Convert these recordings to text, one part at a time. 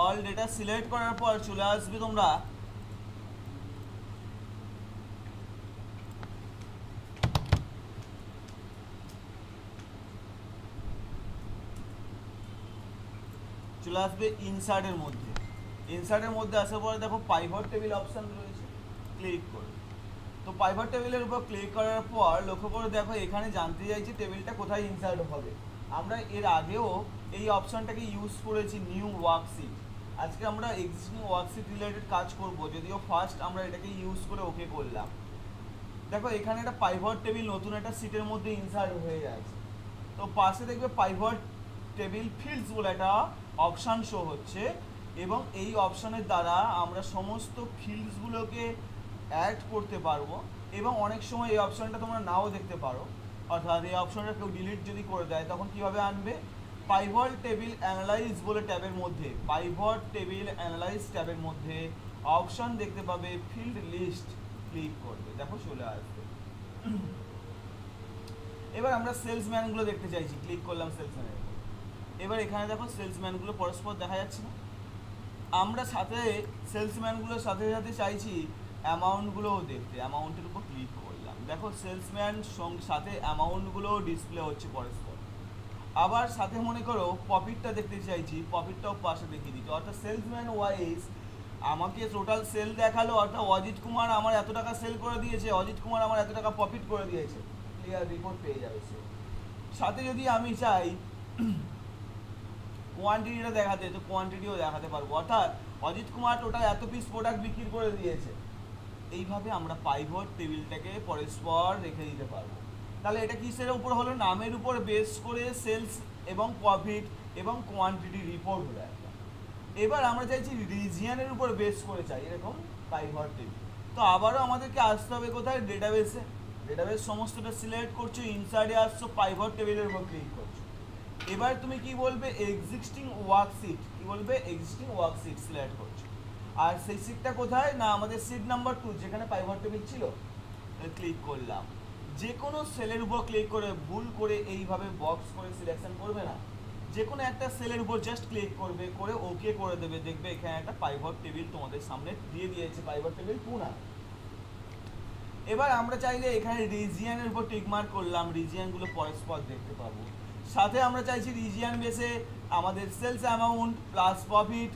All data select করার পর চলে আসবে তোমরা চলে আসবে ইনসার্টের মধ্যে। ইনসার্টের মধ্যে আসার পরে দেখো পাইভট টেবিল অপশন রয়েছে, ক্লিক করবে। তো পাইভট টেবিলের উপর ক্লিক করার পর লক্ষ্য করে দেখো এখানে জানতে চাইছে টেবিলটা কোথায় ইনসার্ট হবে। আমরা এর আগেও এই অপশনটাকে ইউজ করেছি, নিউ ওয়ার্কশিট। আজকে আমরা এক্সিস্টিং ওয়ার্কশিট রিলেটেড কাজ করব, যদিও ফার্স্ট আমরা এটাকে ইউজ করে ওকে করলাম। দেখো এখানে একটা পাইভট টেবিল নতুন একটা সিটের মধ্যে ইনসার্ট হয়ে যাচ্ছে। তো পাশে দেখবে পাইভট টেবিল ফিল্ডস বলে একটা অপশান শো হচ্ছে, এবং এই অপশানের দ্বারা আমরা সমস্ত ফিল্ডসগুলোকে অ্যাড করতে পারবো। এবং অনেক সময় এই অপশানটা তোমরা নাও দেখতে পারো, অর্থাৎ এই অপশানটা কেউ ডিলিট যদি করে দেয় তখন কীভাবে আনবে, পাইভট টেবিল অ্যানালাইজ বলে ট্যাবের মধ্যে, পাইভট টেবিল অ্যানালাইজ ট্যাবের মধ্যে অপশান দেখতে পাবে ফিল্ড লিস্ট, ক্লিক করবে, দেখো চলে আসবে। এবার আমরা সেলসম্যানগুলো দেখতে চাইছি, ক্লিক করলাম সেলসম্যানের। এবার এখানে দেখো সেলসম্যানগুলো পরস্পর দেখা যাচ্ছে না। আমরা সাথে সেলসম্যানগুলোর সাথে সাথে চাইছি অ্যামাউন্টগুলোও দেখতে, অ্যামাউন্টের উপর ক্লিক করলাম, দেখো সেলসম্যান সাথে অ্যামাউন্টগুলোও ডিসপ্লে হচ্ছে পরস্পর। আবার সাথে মনে করো প্রফিটটা দেখতে চাইছি, প্রফিটটাও পাশে দেখিয়ে দিচ্ছি, অর্থাৎ সেলসম্যান ওয়াইজ আমাকে টোটাল সেল দেখালো, অর্থাৎ অজিত কুমার আমার এত টাকা সেল করে দিয়েছে, অজিত কুমার আমার এত টাকা প্রফিট করে দিয়েছে, ক্লিয়ার রিপোর্ট পেয়ে যাবে সে। সাথে যদি আমি চাই কোয়ান্টিটিটা দেখাতে, তো কোয়ান্টিটিও দেখাতে পারবো, অর্থাৎ অজিত কুমার টোটাল এত পিস প্রোডাক্ট বিক্রি করে দিয়েছে। এইভাবে আমরা পাইভট টেবিলটাকে পরস্পর রেখে দিতে পারবো। তাহলে এটা কিসের উপর হলো, নামের উপর বেস করে সেলস এবং প্রফিট এবং কোয়ান্টিটি রিপোর্ট হলো একটা। এবার আমরা চাইছি রিজিয়নের উপর বেস করে চাই এরকম পাইভট টেবিল। তো আবারও আমাদেরকে আসতে হবে কোথায়, ডেটাবেসে। ডেটাবেস সমস্তটা সিলেক্ট করছো, ইনসাইডে আসছো, পাইভট টেবিলের উপর ক্লিক করছো। এবার তুমি কি বলবে, এক্সিস্টিং ওয়ার্কশিট, কি বলবে, এক্সিস্টিং ওয়ার্কশিট সিলেক্ট করছো। আর সেই সিটটা কোথায় না, আমাদের সিট নাম্বার 2 যেখানে পাইভট টেবিল ছিল, ক্লিক করলাম। যে কোনো সেলের উপর ক্লিক করে ভুল করে এইভাবে বক্স করে সিলেকশন করবে না, যে কোনো একটা সেলের উপর জাস্ট ক্লিক করবে, করে ওকে করে দেবে, দেখবে এখানে একটা পাইভট টেবিল তোমাদের সামনে দিয়ে দিয়েছে, পাইভট টেবিল পুনা। এবার আমরা চাইলে এখানে রিজিয়নের উপর টিক মার্ক করলাম, রিজিয়নগুলো পরস্পর দেখতে পাবো। সাথে আমরা চাইছি রিজিয়ন বেসে আমাদের sales amount plus profit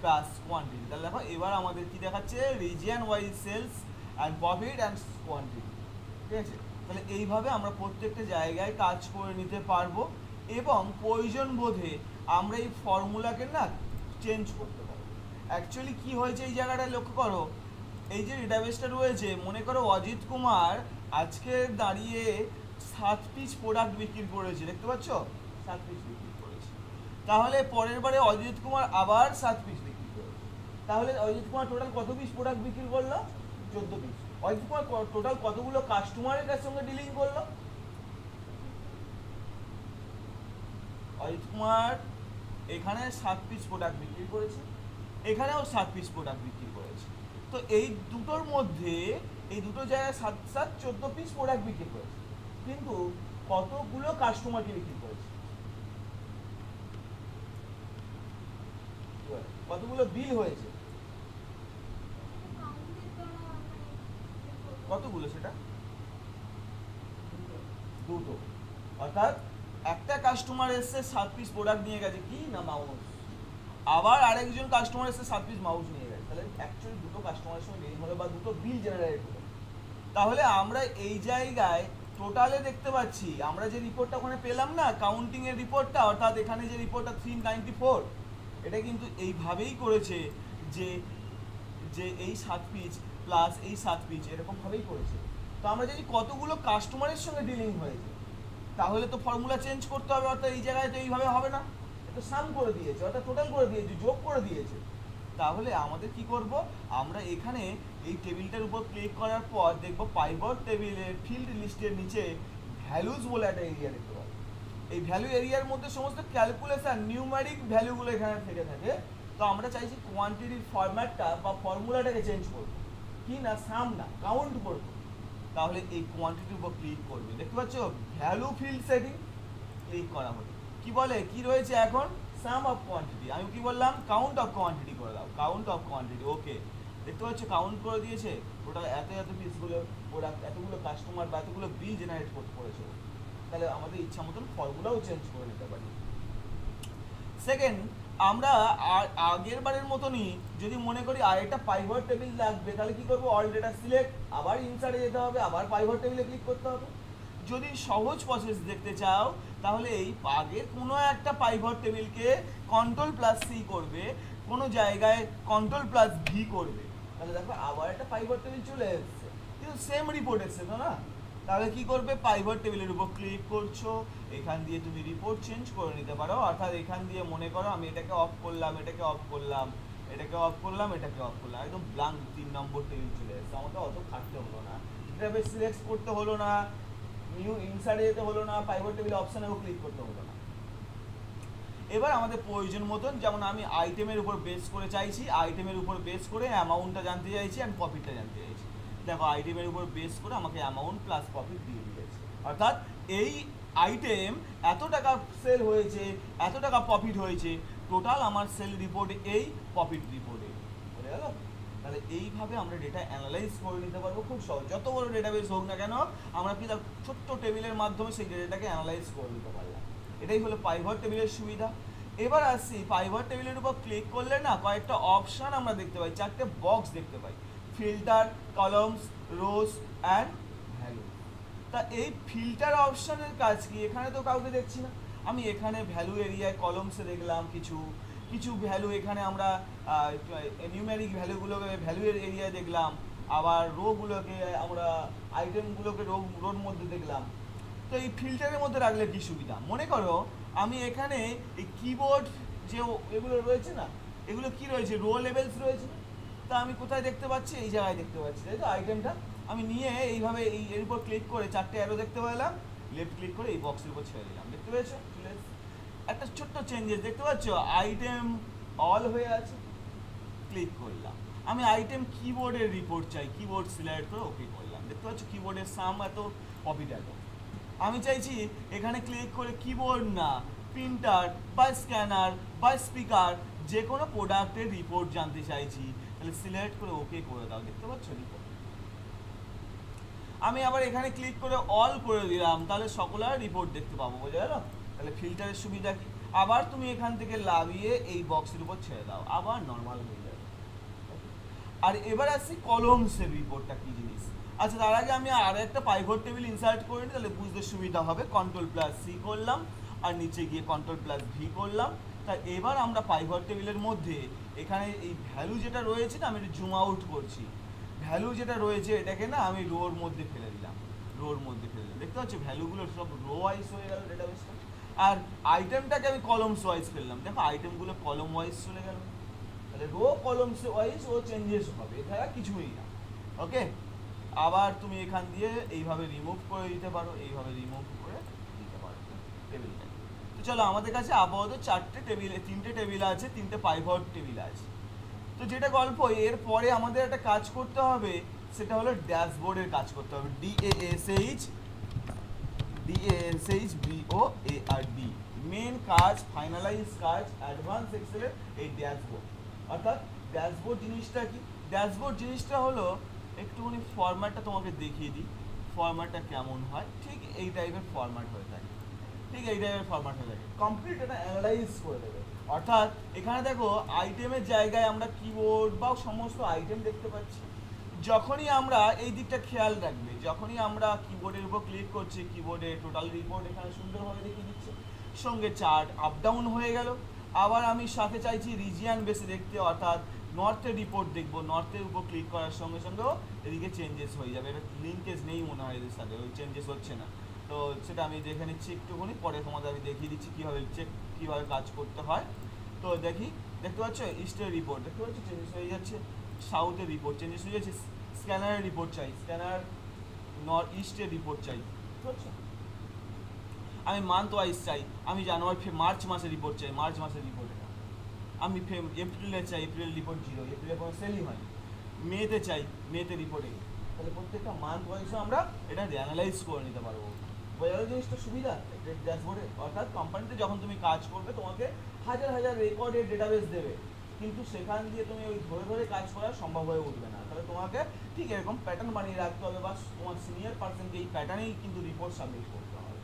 plus quantity. তাহলে দেখো এবার আমাদের কি দেখাচ্ছে, region wise sales and profit and quantity, ঠিক আছে। তাহলে এইভাবে আমরা প্রত্যেকটা জায়গায় কাজ করে নিতে পারবো, এবং প্রয়োজন বোধে আমরা এই ফর্মুলাকে না চেঞ্জ করতে পারবো। অ্যাকচুয়ালি কি হয়েছে এই জায়গাটায় লক্ষ্য করো, এই যে ডেটাবেসটা রয়েছে, মনে করো অজিত কুমার আজকে দাঁড়িয়ে 7 পিস প্রোডাক্ট বিক্রি করেছে, দেখতে পাচ্ছ 7 পিস বিক্রি করেছে। তাহলে পরের বারে অজিত কুমার আবার 7 পিস বিক্রি করেছে, তাহলে অজিত কুমার টোটাল কত পিস প্রোডাক্ট বিক্রি করলো, 14 পিস। অজিত কুমার টোটাল কতগুলো কাস্টমারের কাছ সঙ্গে ডিলিং করলো, অজিত কুমার এখানে 7 পিস প্রোডাক্ট বিক্রি করেছে, এখানেও 7 পিস প্রোডাক্ট বিক্রি করেছে। তো এই দুটোর মধ্যে, এই দুটো জায়গায় 7 7 14 পিস প্রোডাক্ট বিক্রি করেছে, কিন্তু কতগুলো কাস্টমারকে বিক্রি করেছে, কতগুলো বিল হয়েছে, কতগুলো সেটা, দুটো। অর্থাৎ একটা কাস্টমার এসে 7 পিস প্রোডাক্ট নিয়ে গেছে, কি না মাউস, আবার আরেকজন কাস্টমার এসে 7 পিস মাউস নিয়ে গেছে, তাহলে অ্যাকচুয়ালি দুটো কাস্টমারের সঙ্গে ডিলিং হলো বা দুটো বিল জেনারেট হলো। তাহলে আমরা এই জায়গায় টোটালে দেখতে পাচ্ছি, আমরা যে রিপোর্টটা ওখানে পেলাম না, কাউন্টিং এর রিপোর্টটা, অর্থাৎ এখানে যে রিপোর্টটা 394, এটা কিন্তু এইভাবেই করেছে যে যে এই 7 পিস প্লাস এই 7 পিস এরকম ভাবেই করেছে। তো আমরা যদি কতগুলো কাস্টমারের সঙ্গে ডিলিং হয়েছে, তাহলে তো ফর্মুলা চেঞ্জ করতে হবে, অর্থাৎ এই জায়গায় তো এইভাবে হবে না, এটা সাম করে দিয়েছে, অর্থাৎ টোটাল করে দিয়েছে, যোগ করে দিয়েছে। তাহলে আমাদের কি করব, আমরা এখানে এই টেবিলটার উপর ক্লিক করার পর দেখব পাইভট টেবিলের ফিল্ড লিস্টের নিচে ভ্যালুজ বলে একটা এরিয়া দেখতে পাবো। এই ভ্যালু এরিয়ার মধ্যে সমস্ত ক্যালকুলেশন নিউমেরিক ভ্যালুগুলো এখানে থেকে থাকে। তো আমরা চাইছি কোয়ান্টিটির ফরম্যাটটা বা ফর্মুলাটাকে চেঞ্জ করব, কি না সাম না কাউন্ট করব। তাহলে এই কোয়ান্টিটির উপর ক্লিক করবে, দেখতে পাচ্ছ ভ্যালু ফিল্ড সেটিং, ক্লিক করা হলো, কি বলে কি রয়েছে এখন সাম অফ কোয়ান্টিটি, আমি কি বললাম কাউন্ট অফ কোয়ান্টিটি করে দাও, কাউন্ট অফ কোয়ান্টিটি। ওকে, দেখতে পাচ্ছ কাউন্ট করে দিয়েছে টোটাল এত পিসগুলো প্রোডাক্ট, এতগুলো কাস্টমার বা এতগুলো বিল জেনারেট করতে করেছে। তাহলে আমাদের ইচ্ছা মতন ফর্মুলাও চেঞ্জ করে নিতে পারি। সেকেন্ড, আমরা আগের বারের মতনই যদি মনে করি আরেকটা পাইভট টেবিল লাগবে, তাহলে কি করবো, অল ডেটা সিলেক্ট, আবার ইনসার্টে যেতে হবে, আবার পাইভট টেবিলে ক্লিক করতে হবে। যদি সহজ প্রসেস দেখতে চাও তাহলে এই আগের কোনো একটা পাইভট টেবিলকে কন্ট্রোল+C করবে, কোনো জায়গায় কন্ট্রোল+V করবে, তাহলে দেখো আবার একটা পাইভট টেবিল চলে এসেছে, কিন্তু সেম রিপোর্ট এসছে তো না। তাহলে কি করবে, পাইভট টেবিলের উপর ক্লিক করছো, এখান দিয়ে তুমি রিপোর্ট চেঞ্জ করে নিতে পারো। অর্থাৎ এখান দিয়ে মনে করো আমি এটাকে অফ করলাম, এটাকে অফ করলাম, এটাকে অফ করলাম, এটাকে অফ করলাম, একদম ব্ল্যাঙ্ক 3 নম্বর টেবিল চলে এসেছে। আমাকে অত খাটতে হলো না, এটাকে সিলেক্ট করতে হলো না, নিউ ইনসার্টে যেতে হলো না, পাইভট টেবিল অপশনেও ক্লিক করতে হলো না। এবার আমাদের প্রয়োজন মতন, যেমন আমি আইটেমের উপর বেস করে চাইছি, আইটেমের উপর বেস করে অ্যামাউন্টটা জানতে চাইছি অ্যান্ড প্রফিটটা জানতে চাইছি। দেখো আইটেমের উপর বেস করে আমাকে অ্যামাউন্ট প্লাস প্রফিট দিয়ে দিয়েছে, অর্থাৎ এই আইটেম এত টাকা সেল হয়েছে, এত টাকা প্রফিট হয়েছে, টোটাল আমার সেল রিপোর্টে এই, প্রফিট রিপোর্টে, বুঝে গেল? তাহলে এইভাবে আমরা ডেটা অ্যানালাইজ করে নিতে পারবো খুব সহজ। যত বড় ডেটাবেস হোক না কেন, আমরা কি ছোট্ট টেবিলের মাধ্যমে সেই ডেটাটাকে অ্যানালাইজ করে নিতে পারলাম। এটাই হলো পাইভট টেবিলের সুবিধা। এবার আসছি, পাইভট টেবিলের উপর ক্লিক করলে না কয়েকটা অপশন আমরা দেখতে পাই, 4টে বক্স দেখতে পাই, filter, columns, rows and value. তা এই ফিল্টার অপশনের কাজ কি, এখানে তো কাউকে দেখছি না। আমি এখানে ভ্যালু এরিয়ায় কলমসে দেখলাম কিছু কিছু ভ্যালু, এখানে আমরা নিউমেরিক ভ্যালুগুলোকে ভ্যালু এরিয়ায় দেখলাম, আবার রোগুলোকে আমরা আইটেমগুলোকে রোর মধ্যে দেখলাম। তো এই ফিল্টারের মধ্যে রাখলে কি সুবিধা, মনে করো আমি এখানে এই কিবোর্ড যে এগুলো রয়েছে না, এগুলো কি রয়েছে, রো লেভেলস রয়েছে। তা আমি কোথায় দেখতে পাচ্ছি, এই জায়গায় দেখতে পাচ্ছি, তাই তো আইটেমটা আমি নিয়ে এইভাবে এর উপর ক্লিক করে 4টে অ্যারো দেখতে পেলাম, লেফট ক্লিক করে এই বক্সের উপর ছেড়ে দিলাম, দেখতে পেয়েছো চলে এসেছে। একটা ছোট্ট চেঞ্জেস দেখতে পাচ্ছ, আইটেম অল হয়ে আছে, ক্লিক করলাম। আমি আইটেম কিবোর্ডের রিপোর্ট চাই, কিবোর্ড সিলেক্ট করে ওকে করলাম, দেখতে পাচ্ছ কিবোর্ডের সাম এত, প্রফিট এত। আমি চাইছি এখানে ক্লিক করে কিবোর্ড না, প্রিন্টার বা স্ক্যানার বা স্পিকার, যে কোনো প্রোডাক্টের রিপোর্ট জানতে চাইছি, তাহলে সিলেক্ট করে ওকে করে দাও, দেখতে পাচ্ছ রিপোর্ট। আমি আবার এখানে ক্লিক করে অল করে দিলাম, তাহলে সকলের রিপোর্ট দেখতে পাবো, বোঝা গেল? তাহলে ফিল্টারের সুবিধা কি, আবার তুমি এখান থেকে লাভিয়ে এই বক্সের উপর ছেড়ে দাও, আবার নর্মাল হয়ে যাবে। আর এবার আসছি কলমসের রিপোর্টটা কি জিনিস। আচ্ছা, তার আগে আমি আর একটা পাইভট টেবিল ইনসার্ট করে নিই, তাহলে বুঝতে সুবিধা হবে। কন্ট্রোল+C করলাম আর নিচে গিয়ে কন্ট্রোল+V করলাম। তা এবার আমরা পাইভট টেবিলের মধ্যে এখানে এই ভ্যালু যেটা রয়েছে না, আমি একটু জুম আউট করছি, ভ্যালু যেটা রয়েছে এটাকে না আমি রোর মধ্যে ফেলে দিলাম, রোর মধ্যে ফেলে দিলাম, দেখতে পাচ্ছি ভ্যালুগুলো সব রো ওয়াইজ হয়ে গেল ডেটাবেসটা। আর আইটেমটাকে আমি কলমস ওয়াইজ ফেললাম, দেখো আইটেমগুলো কলম ওয়াইজ চলে গেল, তাহলে রো কলমস ওয়াইজ ও চেঞ্জেস হবে, এছাড়া কিছুই না। ওকে, আবার তুমি এখান দিয়ে এইভাবে রিমুভ করে দিতে পারো, এইভাবে রিমুভ করে দিতে পারো টেবিলটা। তো চলো, আমাদের কাছে আপাতত 4টে টেবিল, 3টে টেবিল আছে, 3টে পাইভট টেবিল আছে। তো যেটা গল্প, এর পরে আমাদের একটা কাজ করতে হবে, সেটা হলো ড্যাশবোর্ডের কাজ করতে হবে। DASHBOARD, মেন কাজ, ফাইনালাইজ কাজ অ্যাডভান্স এক্সেলের এই ড্যাশবোর্ড। অর্থাৎ ড্যাশবোর্ড জিনিসটা কি, ড্যাশবোর্ড জিনিসটা হলো, একটুখানি ফরম্যাটটা তোমাকে দেখিয়ে দিই, ফরম্যাটটা কেমন হয়। ঠিক এই টাইপের ফরম্যাট হয়ে থাকে, ঠিক এই টাইপের ফরম্যাট হয়ে থাকে, কমপ্লিট এটা অ্যানালাইজ করে দেবে। অর্থাৎ এখানে দেখো আইটেমের জায়গায় আমরা কিবোর্ড বা সমস্ত আইটেম দেখতে পাচ্ছি। যখনই আমরা এই দিকটা খেয়াল রাখবে, যখনই আমরা কিবোর্ডের উপর ক্লিক করছি, কিবোর্ডে টোটাল রিপোর্ট এখানে সুন্দরভাবে দেখিয়ে দিচ্ছে, সঙ্গে চার্ট আপ ডাউন হয়ে গেল। আবার আমি সাথে চাইছি রিজিয়ান বেসে দেখতে, অর্থাৎ নর্থের রিপোর্ট দেখবো, নর্থের উপর ক্লিক করার সঙ্গে সঙ্গেও এদিকে চেঞ্জেস হয়ে যাবে। এটা লিঙ্কেজ নেই মনে হয় এদের সাথে, ওই চেঞ্জেস হচ্ছে না। তো সেটা আমি দেখে নিচ্ছি একটুখানি, পরে তোমাদের আমি দেখিয়ে দিচ্ছি কীভাবে কাজ করতে হয়। তো দেখতে পাচ্ছ ইস্টের রিপোর্ট, দেখতে পাচ্ছ চেঞ্জেস হয়ে যাচ্ছে, সাউথের রিপোর্ট চেঞ্জেস হয়ে যাচ্ছে, স্ক্যানারের রিপোর্ট চাই, স্ক্যানার নর্থ ইস্টের রিপোর্ট চাই, বুঝতে পারছো? আমি মান্থ ওয়াইজ চাই, আমি জানুয়ারি মার্চ মাসের রিপোর্ট চাই, মার্চ মাসের রিপোর্ট এটা। আমি এপ্রিলে চাই, এপ্রিল রিপোর্ট 0, এপ্রিলে কোনো সেলই হয়নি। মেতে চাই, মেতে রিপোর্টে। তাহলে প্রত্যেকটা মান্থ ওয়াইজও আমরা এটা অ্যানালাইজ করে নিতে পারবো, বোঝা গেল জিনিসটা সুবিধা ড্যাশবোর্ডে। অর্থাৎ কোম্পানিতে যখন তুমি কাজ করবে তোমাকে হাজার হাজার রেকর্ডের ডেটাবেস দেবে, কিন্তু সেখান দিয়ে তুমি ওই ধরে ধরে কাজ করা সম্ভব হয়ে উঠবে না। তাহলে তোমাকে ঠিক এরকম প্যাটার্ন বানিয়ে রাখতে হবে, বা তোমার সিনিয়র পার্সনকে এই প্যাটার্নেই কিন্তু রিপোর্ট সাবমিট করতে হবে।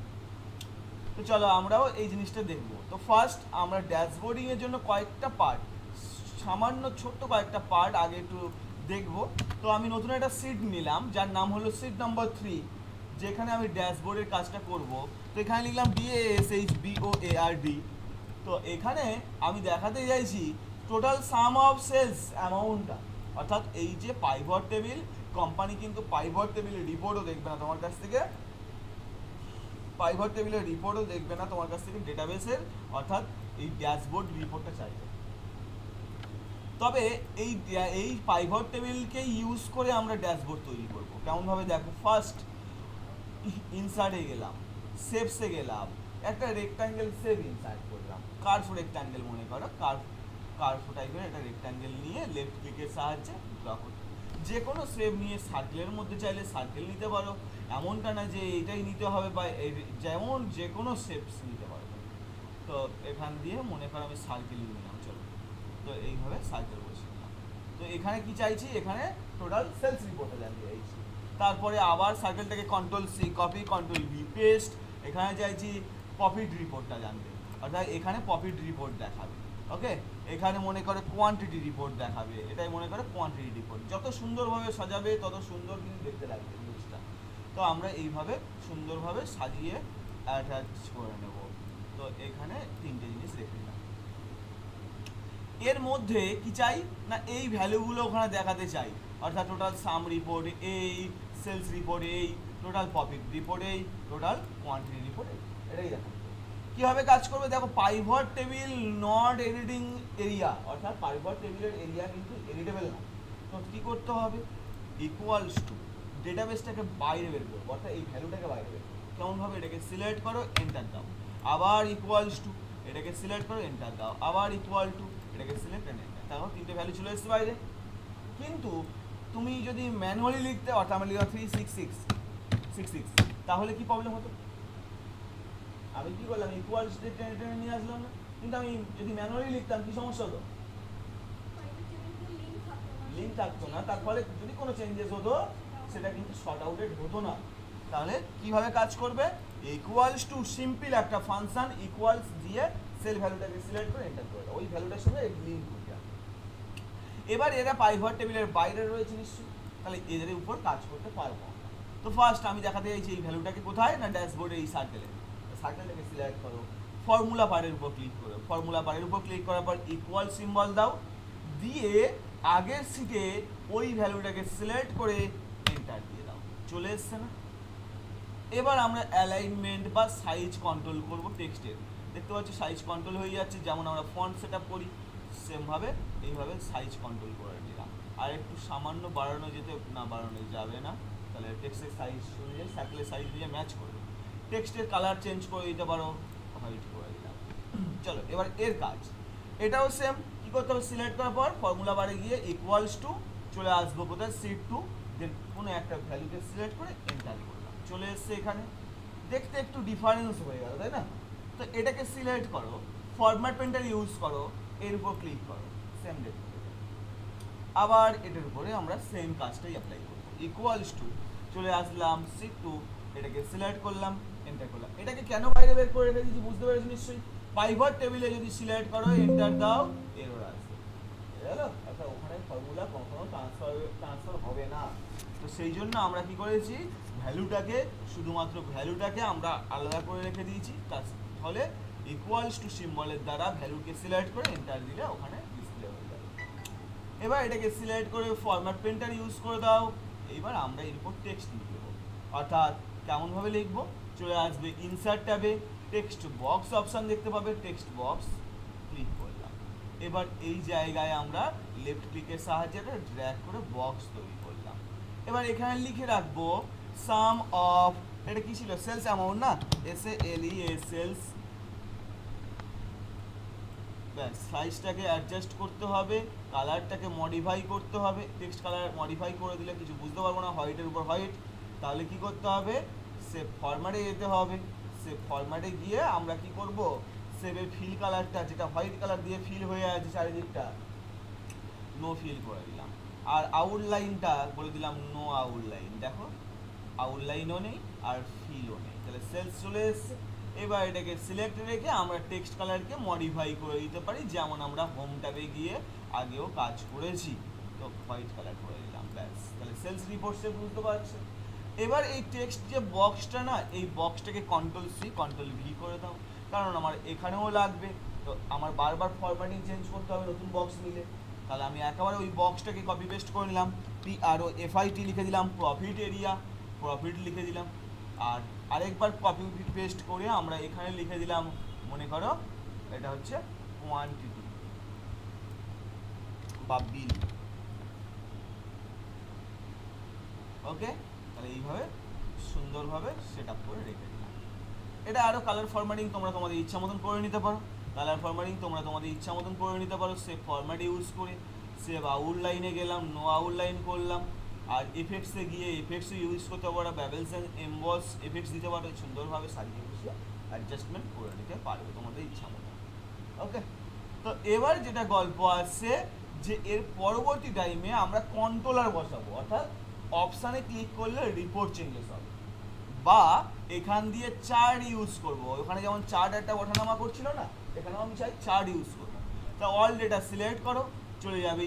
তো চলো আমরাও এই জিনিসটা দেখবো। তো ফার্স্ট আমরা ড্যাশবোর্ডিং এর জন্য কয়েকটা পার্ট, সামান্য ছোট্ট কয়েকটা পার্ট আগে একটু দেখবো। তো আমি নতুন একটা সিট নিলাম যার নাম হলো সিট নাম্বার 3, যেখানে আমি ড্যাশবোর্ডের কাজটা করব। তো এখানে লিখলাম DASHBOARD। তো এখানে আমি দেখাতে চাইছি টোটাল সাম অফ সেলস অ্যামাউন্টটা, অর্থাৎ এই যে পাইভট টেবিল, কোম্পানি কিন্তু পাইভট টেবিলের রিপোর্টও দেখবে না তোমার কাছ থেকে, পাইভট টেবিলের রিপোর্টও দেখবে না তোমার কাছ থেকে ডেটাবেসের, অর্থাৎ এই ড্যাশবোর্ড রিপোর্টটা চাইবে। তবে এই পাইভট টেবিলকে ইউজ করে আমরা ড্যাশবোর্ড তৈরি করব। কেমনভাবে দেখো, ফার্স্ট ইনসার্টে গেলাম, শেপসে গেলাম, একটা রেক্ট্যাঙ্গেল শেপ ইনসার্ট করলাম, কার্ভ রেক্ট্যাঙ্গেল মনে করো, কার্ভ টাইপের একটা রেক্ট্যাঙ্গেল নিয়ে লেফট ক্লিকের সাহায্যে ড্র করতে। যে কোনো শেপ নিয়ে সার্কেলের মধ্যে চাইলে সার্কেল নিতে পারো, এমনটা না যে এটাই নিতে হবে, বা যেমন যে কোনো শেপস নিতে পারো। তো এখান দিয়ে মনে করো আমি সার্কেল নিলাম, চলো, তো এইভাবে সার্কেল বসিয়ে নিলাম। তো এখানে কি চাইছি, এখানে টোটাল সেলস রিপোর্টটা জানতে চাইছি। তারপরে আবার সার্কেলটাকে Ctrl+C কপি, Ctrl+V পেস্ট, এখানে চাইছি প্রফিট রিপোর্টটা জানতে, অর্থাৎ এখানে প্রফিট রিপোর্ট দেখাবে। ওকে, এখানে মনে করে কোয়ান্টিটি রিপোর্ট দেখাবে, এটাই মনে করে কোয়ান্টিটি রিপোর্ট। যত সুন্দরভাবে সাজাবে তত সুন্দর কিন্তু দেখতে লাগবে জিনিসটা। তো আমরা এইভাবে সুন্দরভাবে সাজিয়ে অ্যাটাচ করে নেব। তো এখানে তিনটে জিনিস রেখে দিলাম। এর মধ্যে কি চাই না, এই ভ্যালুগুলো ওখানে দেখাতে চাই, অর্থাৎ টোটাল সাম রিপোর্ট এই, সেলস রিপোর্ট এই, টোটাল প্রফিট রিপোর্ট এই, টোটাল কোয়ান্টিটি রিপোর্ট এই, এটাই দেখাতে। কীভাবে কাজ করবে দেখো, pivot table not editing area, অর্থাৎ পাইভট টেবিলের এরিয়া কিন্তু এডিটেবল না। তো কী করতে হবে, ইকুয়ালস টু ডেটাবেসটাকে বাইরে বের করবো, অর্থাৎ এই ভ্যালুটাকে বাইরে বের করবো। কেমনভাবে, এটাকে সিলেক্ট করো, এন্টার দাও, আবার ইকুয়ালস টু, এটাকে সিলেক্ট করো, এন্টার দাও, আবার ইকুয়াল টু, এটাকে সিলেক্ট এন্ড এন্টার, তারপর তিনটে ভ্যালু চলে এসছে বাইরে। কিন্তু তুমি যদি ম্যানুয়ালি লিখতে, অর্থাৎ আমি লিখলাম 36666, তাহলে কি প্রবলেম হতো, আমি কি করলাম ইকুয়ালস টেনে টেনে নিয়ে আসলাম না, কিন্তু আমি যদি ম্যানুয়ালি লিখতাম কি সমস্যা হতো, লিঙ্ক থাকতো না, তার ফলে যদি কোনো চেঞ্জেস হতো সেটা কিন্তু শর্ট আউটেড হতো না। তাহলে কিভাবে কাজ করবে, ইকুয়ালস টু সিম্পল একটা ফাংশন ইকুয়ালস দিয়ে সেল ভ্যালুটাকে সিলেক্ট করে এন্টার করে দাও, ওই ভ্যালুটার সঙ্গে লিঙ্ক হয়ে যাবে। এবার এরা পাইভট টেবিলের বাইরে রয়েছে নিশ্চয়ই, তাহলে এদের উপর কাজ করতে পারবো। তো ফার্স্ট আমি দেখাতে চাইছি এই ভ্যালুটাকে কোথায় না, ড্যাশবোর্ডে এই সার্কেলটাকে সিলেক্ট করো, ফর্মুলা বারের উপর ক্লিক করো, ফর্মুলা বারের উপর ক্লিক করার পর ইকুয়াল সিম্বল দাও, দিয়ে আগের সিটে ওই ভ্যালুটাকে সিলেক্ট করে এন্টার দিয়ে দাও, চলে এসছে না। এবার আমরা অ্যালাইনমেন্ট বা সাইজ কন্ট্রোল করব টেক্সটের, দেখতে পাচ্ছি সাইজ কন্ট্রোল হয়ে যাচ্ছে, যেমন আমরা ফন্ট সেট আপ করি সেমভাবে এইভাবে সাইজ কন্ট্রোল করে দিলাম। আর একটু সামান্য বাড়ানো যেতে, না বাড়ানো যাবে না, তাহলে টেক্সটের সাইজ অনুযায়ী সার্কেলের সাইজ দিয়ে ম্যাচ করবে। টেক্সটের কালার চেঞ্জ করে দিতে পারো, হোয়াইট করে দিলাম। চলো এবার এর কাজ, এটাও সেম, কী করতে হবে, সিলেক্ট করার পর ফর্মুলা বারে গিয়ে ইকুয়ালস টু চলে আসবো কোথায়, সিট টু, দেন কোনো একটা ভ্যালুকে সিলেক্ট করে এন্টার করলাম, চলে এসছে এখানে। দেখতে একটু ডিফারেন্স হয়ে গেল, তাই না। তো এটাকে সিলেক্ট করো, ফরম্যাট পেন্টার ইউজ করো, এর উপর ক্লিক করো, সেম দেখতে আবার এটার উপরে আমরা সেম কাজটাই অ্যাপ্লাই করবো, ইকুয়ালস টু চলে আসলাম সিট টু, এটাকে সিলেক্ট করলাম, এন্টার করলাম। এটাকে কেন বাইরে বের করে রেখে দিয়েছি বুঝতে পেরেছি নিশ্চয়ই, পাইভট টেবিলে যদি সিলেক্ট করো এন্টার দাও এরর আসবে, বুঝলো, আচ্ছা ওখানে ফর্মুলা কখনো ট্রান্সফার হবে না। তো সেই জন্য আমরা কি করেছি, ভ্যালুটাকে শুধুমাত্র ভ্যালুটাকে আমরা আলাদা করে রেখে দিয়েছি, তাহলে ইকুয়ালস টু সিম্বলের দ্বারা ভ্যালুকে সিলেক্ট করে এন্টার দিলে ওখানে ডিসপ্লে হয়ে যাবে। এবার এটাকে সিলেক্ট করে ফরম্যাট পেন্টার ইউজ করে দাও, এইবার আমরা এর উপর টেক্সট লিখে দেবো, অর্থাৎ কেমনভাবে লিখবো, চলে আসবে ইনসার্ট ট্যাবে, টেক্সট বক্স অপশান দেখতে পাবে, টেক্সট বক্স ক্লিক করলাম। এবার এই জায়গায় আমরা লেফট ক্লিকের সাহায্যে একটা ড্র্যাগ করে বক্স তৈরি করলাম। এবার এখানে লিখে রাখবো সাম অফ, এটা কি ছিল, সেলস অ্যামাউন্ট না, SALE সেলস, ব্যাস সাইজটাকে অ্যাডজাস্ট করতে হবে, কালারটাকে মডিফাই করতে হবে, টেক্সট কালার মডিফাই করে দিলে কিছু বুঝতে পারবো না, হোয়াইটের উপর হোয়াইট, তাহলে কি করতে হবে, সেভ ফরম্যাটে যেতে হবে। সেভ ফরম্যাটে গিয়ে আমরা কি করব, সেভের ফিল কালারটা যেটা হোয়াইট কালার দিয়ে ফিল হয়ে আছে চারিদিকটা, নো ফিল করে দিলাম। আর আউটলাইনটা বলে দিলাম নো আউটলাইন। দেখো আউটলাইনও নেই আর ফিলও নেই, তাহলে সেলস চলে এসছে। এবার এটাকে সিলেক্ট রেখে আমরা টেক্সট কালারকে মডিফাই করে দিতে পারি, যেমন আমরা হোম ট্যাবে গিয়ে আগেও কাজ করেছি। তো হোয়াইট কালার করে দিলাম, ব্যাস। তাহলে সেলস রিপোর্টসে বুঝতে পারছে। এবার এই টেক্সট যে বক্সটা না, এই বক্সটাকে কন্ট্রোল সি কন্ট্রোল ভি করে দাও, কারণ আমার এখানেও লাগবে। তো আমার বারবার ফরম্যাটিং চেঞ্জ করতে হবে নতুন বক্স নিলে। তাহলে আমি একেবারে ওই বক্সটাকে কপি পেস্ট করে নিলাম, PROFIT লিখে দিলাম, প্রফিট এরিয়া, প্রফিট লিখে দিলাম। আর আরেকবার কপি পেস্ট করে আমরা এখানে লিখে দিলাম, মনে করো এটা হচ্ছে কোয়ান্টিটি বা বিল। ওকে, তাহলে এইভাবে সুন্দরভাবে সেট আপ করে রেখে দিলাম। এটা আরও কালার ফরম্যাটিং তোমরা তোমাদের ইচ্ছা মতন করে নিতে পারো। কালার ফরম্যাটিং তোমরা তোমাদের ইচ্ছা মতন করে নিতে পারো সেভ ফরম্যাট ইউজ করে। সেভ আউটলাইনে গেলাম, নো আউটলাইন করলাম। আর এফেক্টসে গিয়ে এফেক্টসও ইউজ করতে পারো, ব্যাবেলস অ্যান্ড এমবস এফেক্টস দিতে পারো, সুন্দরভাবে সাজিয়ে গুছিয়ে অ্যাডজাস্টমেন্ট করে নিতে পারবে তোমাদের ইচ্ছা মতন। ওকে, তো এবার যেটা গল্প আসছে যে এর পরবর্তী টাইমে আমরা কন্ট্রোলার বসাবো, অর্থাৎ অপশানে ক্লিক করলে রিপোর্ট চেঞ্জেস হবে, বা এখান দিয়ে চার্ট ইউজ করব। ওখানে যেমন চার্ট একটা ওঠানামা করছিল না, এখানেও আমি চাই চার্ট ইউজ করবো। তা অল ডেটা সিলেক্ট করো, চলে যাবে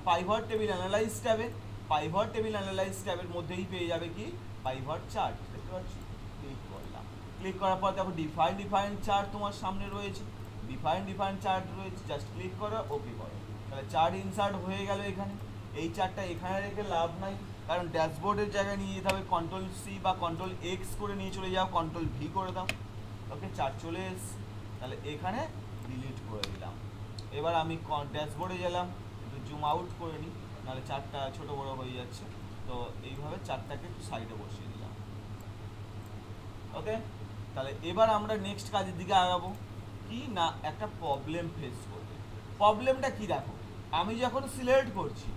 পাইভট টেবিল অ্যানালাইজ ট্যাবে। পাইভট টেবিল অ্যানালাইজ ট্যাবের মধ্যেই পেয়ে যাবে কি পাইভট চার্ট, দেখতে পাচ্ছি। ক্লিক করলাম, ক্লিক করার পর দেখো ডিফাইন চার্ট তোমার সামনে রয়েছে, ডিফাইন চার্ট রয়েছে, জাস্ট ক্লিক করো, ওকে করো। তাহলে চার্ট ইনসার্ট হয়ে গেল এখানে। এই চার্টটা এখানে রেখে লাভ নাই, কারণ ড্যাশবোর্ডের জায়গায় নিয়ে যেতে হবে, কন্ট্রোল সি বা কন্ট্রোল এক্স করে নিয়ে চলে যাও, কন্ট্রোল ভি করে দাও। ওকে, চার্ট চলে এসছে। তাহলে এখানে ডিলিট করে দিলাম। এবার আমি ড্যাশবোর্ডে গেলাম, একটু জুম আউট করে নিই, নাহলে চার্টটা ছোটো বড়ো হয়ে যাচ্ছে। তো এইভাবে চার্টটাকে একটু সাইডে বসিয়ে দিলাম। ওকে, তাহলে এবার আমরা নেক্সট কাজের দিকে আগাবো। কি না, একটা প্রবলেম ফেস করবে। প্রবলেমটা কি দেখো, আমি যখন সিলেক্ট করছি,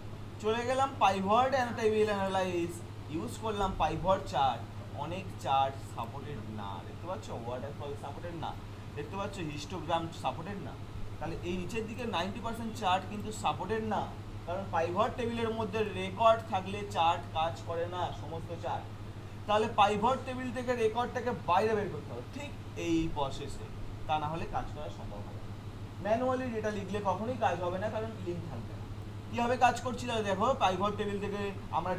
চলে গেলাম পাইভট টেবিল অ্যানালাইজ, ইউজ করলাম পাইভট চার্ট। অনেক চার্ট সাপোর্টেড না, দেখতে পাচ্ছ, ওয়াটারফল সাপোর্টেড না, দেখতে পাচ্ছ হিস্টোগ্রাম সাপোর্টেড না। তাহলে এই নিচের দিকে 90% চার্ট কিন্তু সাপোর্টেড না, কারণ পাইভট টেবিলের মধ্যে রেকর্ড থাকলে চার্ট কাজ করে না, সমস্ত চার্ট। তাহলে পাইভট টেবিল থেকে রেকর্ডটাকে বাইরে বের করতে হবে, ঠিক এই প্রসেসে, তা না হলে কাজ করা সম্ভব হবে। ম্যানুয়ালি ডেটা লিখলে কখনোই কাজ হবে না, কারণ লিঙ্ক থাকবে না। কীভাবে কাজ করছি তাহলে দেখো, পাইভট টেবিল থেকে আমরা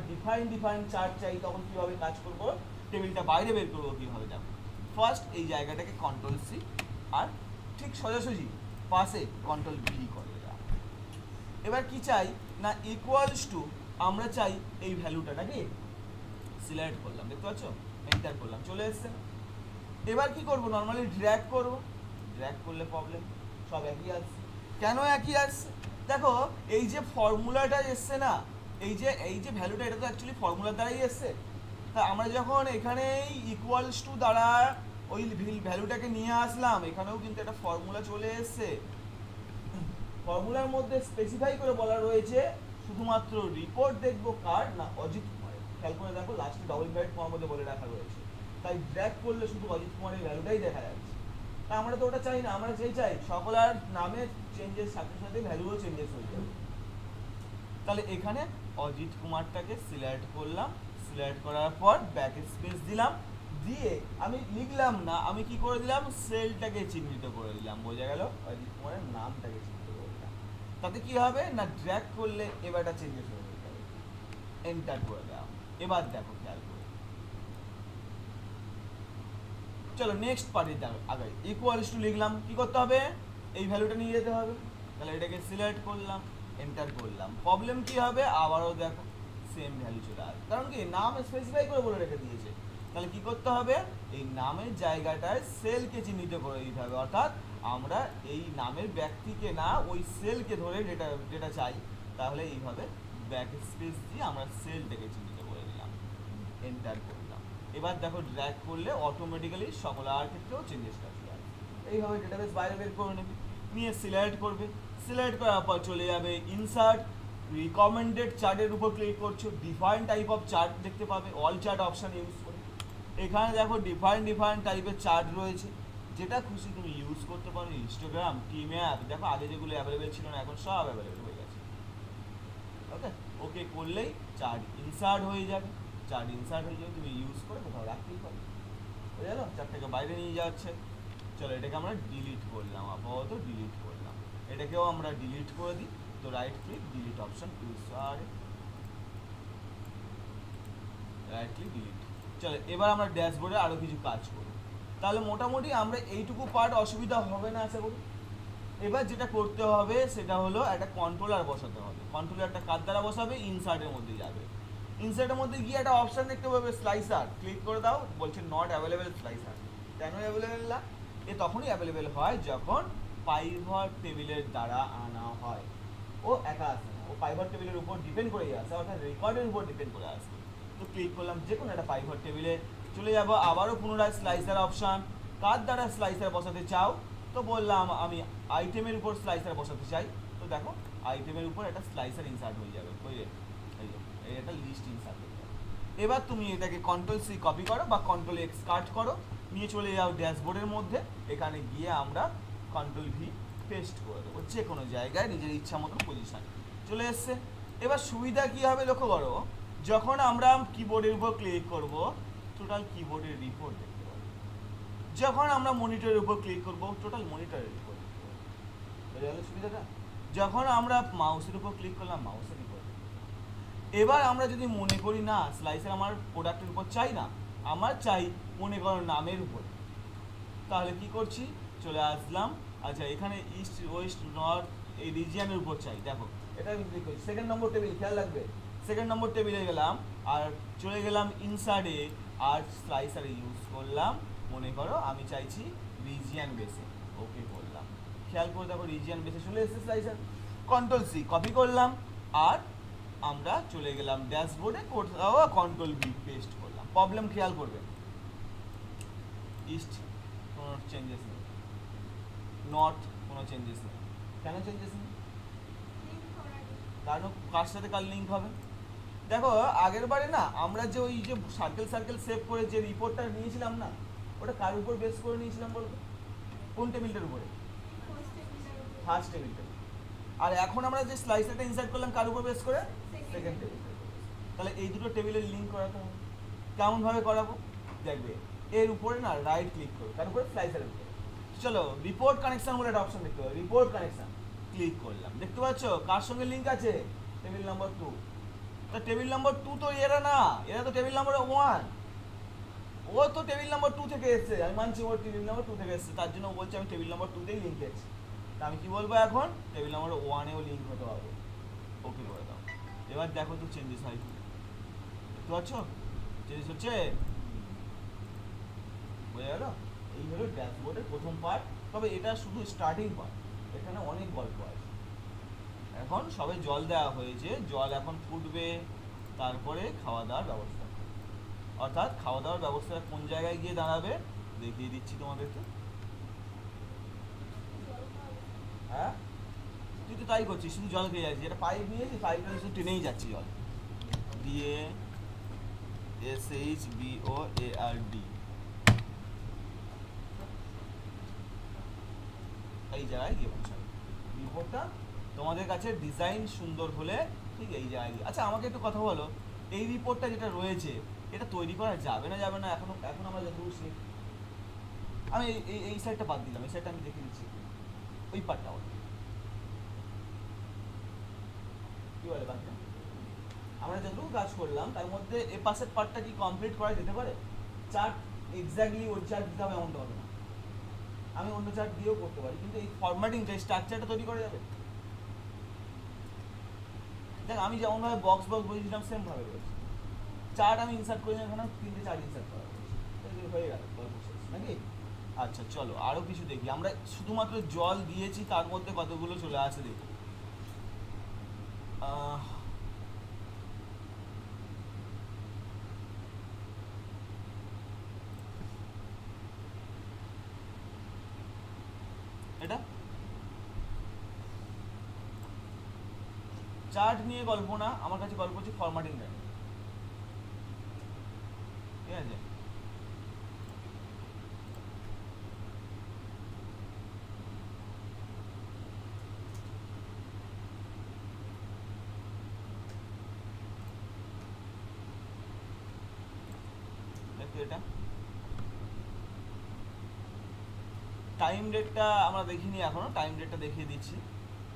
ডিফাইন চার্ট চাই, তখন কীভাবে কাজ করবো, টেবিলটা বাইরে বের করবো কীভাবে দেখো। ফার্স্ট এই জায়গাটাকে কন্ট্রোল সি, আর ঠিক সোজাসুজি পাশে কন্ট্রোল ভি করে দিলাম। এবার কি চাই না, ইকুয়ালস টু আমরা চাই এই ভ্যালুটা, নাকি সিলেক্ট করলাম, দেখতে পাচ্ছ, এন্টার করলাম, চলে এসছে। এবার কি করব, নর্মালি ড্র্যাগ করব। ড্র্যাগ করলে প্রবলেম, সব একই আসছে। কেন একই আসছে দেখো, এই যে ফর্মুলাটা এসছে না, এই যে ভ্যালুটা, এটা তো অ্যাকচুয়ালি ফর্মুলার দ্বারাই এসছে। তা আমরা যখন এখানে ইকুয়ালস টু দ্বারা ওই ভ্যালুটাকে নিয়ে আসলাম, এখানেও কিন্তু একটা ফর্মুলা চলে এসছে। ফর্মুলার মধ্যে স্পেসিফাই করে বলা রয়েছে শুধুমাত্র রিপোর্ট দেখবো কার না, অজিত কুমারের। খেয়াল করে দেখো, লাস্টে ডবল ব্র্যাকেট ফর্মের মধ্যে বলে রাখা রয়েছে, তাই ড্র্যাগ করলে শুধু অজিত কুমারের ভ্যালুটাই দেখা যাচ্ছে। তা আমরা তো ওটা চাই না, আমরা চাই সকলের নামের চেঞ্জের সাথে সাথে ভ্যালুও চেঞ্জেস হয়ে যাবে। তাহলে এখানে অজিত কুমারটাকে সিলেক্ট করলাম, সিলেক্ট করার পর ব্যাক স্পেস দিলাম, দিয়ে আমি লিখলাম না, আমি কি করে দিলাম, সেলটাকে চিহ্নিত করে দিলাম, বোঝা গেল, অজিত কুমারের নামটাকে চিহ্নিত করে দিলাম। তাতে কি হবে না, ড্র্যাগ করলে এবারটা চেঞ্জেস হয়ে যাবে, এন্টার করে দাও। এবার দেখো, খেয়াল করে, চলো নেক্সট পার্টি আগে ইকুয়ালস টু লিখলাম, কি করতে হবে, এই ভ্যালুটা নিয়ে যেতে হবে। তাহলে এটাকে সিলেক্ট করলাম, এন্টার করলাম। প্রবলেম কি হবে, আবারও দেখো সেম ভ্যালু চলে আসবে, কারণ কি নাম স্পেসিফাই করে বলে রেখে দিয়েছে। তাহলে কি করতে হবে, এই নামের জায়গাটায় সেলকে চিহ্নিত করে দিতে হবে, অর্থাৎ আমরা এই নামের ব্যক্তিকে না, ওই সেলকে ধরে ডেটা চাই। তাহলে এইভাবে ব্যাক স্পেস দিয়ে আমরা সেলটাকে চিহ্নিত করে দিলাম, এন্টার করলাম। এবার দেখো ড্র্যাগ করলে অটোমেটিক্যালি সকলের ক্ষেত্রেও চেঞ্জেস আসবে। এইভাবে ডেটাবেস বাইরে বের করে নেবে, নিয়ে সিলেক্ট করবে। সিলেক্ট করার পর চলে যাবে ইনসার্ট, রিকমেন্ডেড চার্টের উপর ক্লিক করছো, ডিফাইন টাইপ অফ চার্ট দেখতে পাবে, অল চার্ট অপশান ইউজ করে এখানে দেখো ডিফারেন্ট ডিফারেন্ট টাইপের চার্ট রয়েছে, যেটা খুশি তুমি ইউজ করতে পারো। ইনস্টাগ্রাম, টিম অ্যাপ, দেখো আগে যেগুলো অ্যাভেলেবেল ছিল না এখন সব অ্যাভেলেবেল হয়ে গেছে। ওকে, ওকে করলেই চার্ট ইনসার্ট হয়ে যাবে। চার্ট ইনসার্ট হয়ে যাবে, তুমি ইউজ করে কোথাও রাখতেই পারো। বুঝে গেল? চার্টটাকে বাইরে নিয়ে যাচ্ছে। চলো এটাকে আমরা ডিলিট করলাম, আপাতত ডিলিট করলাম। এটাকেও আমরা ডিলিট করে দিই। তো right click, delete option use, আর রাইট ক্লিক, ডিলিট। চলো এবার আমরা ড্যাশবোর্ডে আরও কিছু কাজ করব। তাহলে মোটামুটি আমরা এইটুকু পার্ট অসুবিধা হবে না আশা করি। এবার যেটা করতে হবে সেটা হলো একটা কন্ট্রোলার বসাতে হবে। কন্ট্রোলারটা কার দ্বারা বসাবে? ইনসার্টের মধ্যে যাবে। ইনসার্টের মধ্যে গিয়ে একটা অপশন দেখতে পাবে স্লাইসার, ক্লিক করে দাও। বলছে নট অ্যাভেলেবেল স্লাইসার। কেন অ্যাভেলেবেল না? এ তখনই অ্যাভেলেবেল হয় যখন পাইভট টেবিলের দ্বারা আনা হয়। ও একা আসে না, ও পাইভট টেবিলের উপর ডিপেন্ড করে আসে, অর্থাৎ রেকর্ডের উপর ডিপেন্ড করে আসে। তো ক্লিক করলাম যে কোনো একটা পাইভট টেবিলে, চলে যাব আবারও পুনরায় স্লাইসার অপশন। কার দ্বারা স্লাইসার বসাতে চাও? তো বললাম আমি আইটেমের উপর স্লাইসার বসাতে চাই। তো দেখো আইটেমের উপর একটা স্লাইসার ইনসার্ট হয়ে যাবে, বুঝলে? এই একটা লিস্ট ইনসার্ট হয়ে যাবে। এবার তুমি এটাকে কন্ট্রোল সি কপি করো বা কন্ট্রোল এক্স কাট করো, নিয়ে চলে যাও ড্যাশবোর্ডের মধ্যে। এখানে গিয়ে আমরা কন্ট্রোল ভি পেস্ট করে দেবো যে কোনো জায়গায় নিজের ইচ্ছা মতো পজিশন চলে এসছে। এবার সুবিধা কী হবে লক্ষ্য করো, যখন আমরা কিবোর্ডের উপর ক্লিক করব টোটাল কিবোর্ডের রিপোর্ট দেখতে পাবো। যখন আমরা মনিটরের উপর ক্লিক করব টোটাল মনিটরের রিপোর্ট দেখতে পাবো। বুঝে গেল সুবিধাটা? যখন আমরা মাউসের উপর ক্লিক করলাম মাউসের রিপোর্ট। এবার আমরা যদি মনে করি না স্লাইসার আমার প্রোডাক্টের উপর চাই না, আমার চাই মনে করো নামের উপর, তাহলে কি করছি? চলে আসলাম, আচ্ছা এখানে ইস্ট ওয়েস্ট নর্থ এই রিজিয়নের উপর চাই। দেখো এটা আমি ক্লিক করছি, সেকেন্ড নম্বর টেবিল, খেয়াল রাখবে সেকেন্ড নম্বর টেবিলে গেলাম আর চলে গেলাম ইনসার্টে আর স্লাইসারে ইউজ করলাম। মনে করো আমি চাইছি রিজিয়ন বেসে, ওকে করলাম। খেয়াল করে দেখো রিজিয়ন বেসে চলে এসেছে স্লাইসার। কন্ট্রোল সি কপি করলাম আর আমরা চলে গেলাম ড্যাশবোর্ডে, কোথাও কন্ট্রোল ভি পেস্ট করলাম। প্রবলেম খেয়াল করবে, ইস্ট কোনো চেঞ্জেস নেই, নর্থ কোনো চেঞ্জেস নেই। কেন চেঞ্জেস নেই? কারণ কার সাথে কার লিঙ্ক হবে? দেখো আগের বারে না আমরা যে ওই যে সার্কেল সার্কেল সেভ করে যে রিপোর্টটা নিয়েছিলাম না, ওটা কার উপর বেস করে নিয়েছিলাম বলতো? কোন টেবিলটার উপরে? ফার্স্ট টেবিলটা। আর এখন আমরা যে স্লাইসারটা ইনসার্ট করলাম কার উপর বেস করে? Second table. তাহলে এই দুটো টেবিলের লিঙ্ক করাতে হবে। কেমনভাবে করাবো দেখবে, এর উপরে না রাইট ক্লিক করো, তার উপরে স্লাইসারের উপরে। চলো রিপোর্ট কানেকশন বলে একটা অপশন দেখতে পাবে, রিপোর্ট কানেকশন ক্লিক করলাম। দেখতে পাচ্ছ কার সঙ্গে লিঙ্ক আছে? Table number 2। তা টেবিল নাম্বার 2 তো এরা না, এরা তো টেবিল নাম্বার 1। ও তো টেবিল নাম্বার 2 থেকে এসেছে, আমি মানছি ও টেবিল নাম্বার 2 থেকে এসেছে, তার জন্য ও বলছে আমি টেবিল নাম্বার 2 তেই লিঙ্ক আছে। তা আমি কি বলবো এখন? টেবিল নাম্বার 1 এও লিঙ্ক হতে হবে, ওকে করে দাও। এবার দেখো তো চেঞ্জেস হয় কি, দেখতে পাচ্ছ চেঞ্জেস হচ্ছে? বোঝা গেল? এই হলো ড্যাশবোর্ডের প্রথম পার্ট। তবে এটা শুধু স্টার্টিং পার্ট, এখানে অনেক গল্প আছে। এখন সবে জল দেওয়া হয়েছে, জল এখন ফুটবে, তারপরে খাওয়া দাওয়ার ব্যবস্থা, অর্থাৎ খাওয়া দাওয়ার ব্যবস্থা কোন জায়গায় গিয়ে দাঁড়াবে দেখিয়ে দিচ্ছি তোমাদেরকে। হ্যাঁ তুই তো তাই করছিস, শুধু জল খেয়ে যাচ্ছিস। এটা পাইপ নিয়েছি, পাইপটা শুধু টেনেই যাচ্ছি জল দিয়ে। SHBOARD এই জায়গায় গিয়ে পৌঁছাবে রিপোর্টটা। তোমাদের কাছে ডিজাইন সুন্দর হলে ঠিক এই জায়গায় গিয়ে। আচ্ছা আমাকে একটু কথা বলো, এই রিপোর্টটা যেটা রয়েছে এটা তৈরি করা যাবে না যাবে না? এখন আমরা যতটুকু আমি এই সাইডটা বাদ দিলাম, এই সাইডটা আমি দেখে দিচ্ছি, ওই পার্টটা কি বলে বাদ দিলাম। আমরা যতটুকু কাজ করলাম তার মধ্যে এ পাশের পার্টটা কি কমপ্লিট করা যেতে পারে? চার্ট এক্স্যাক্টলি ওই চার্ট দিতে হবে এমনটা হবে না, আমি অন্য চার্ট দিয়েও করতে পারি, কিন্তু এই ফরম্যাটিংটা স্ট্রাকচারটা তৈরি করা যাবে। দেখ আমি যেমনভাবে বক্স বক্স বলেছিলাম সেমভাবে রয়েছে। চার্ট আমি ইনসার্ট করে এখানে 3টে চার্ট ইনসার্ট করা হয়ে গেল, গল্প শেষ নাকি? আচ্ছা চলো আরও কিছু দেখি। আমরা শুধুমাত্র জল দিয়েছি, তার মধ্যে কতগুলো চলে আসে দেখি। এটা চার্ট নিয়ে গল্প না, আমার কাছে গল্প হচ্ছে ফরম্যাটিং। ঠিক আছে, এটা টাইম ডেটটা আমরা দেখিনি এখনো, টাইম ডেটটা দেখিয়ে দিচ্ছি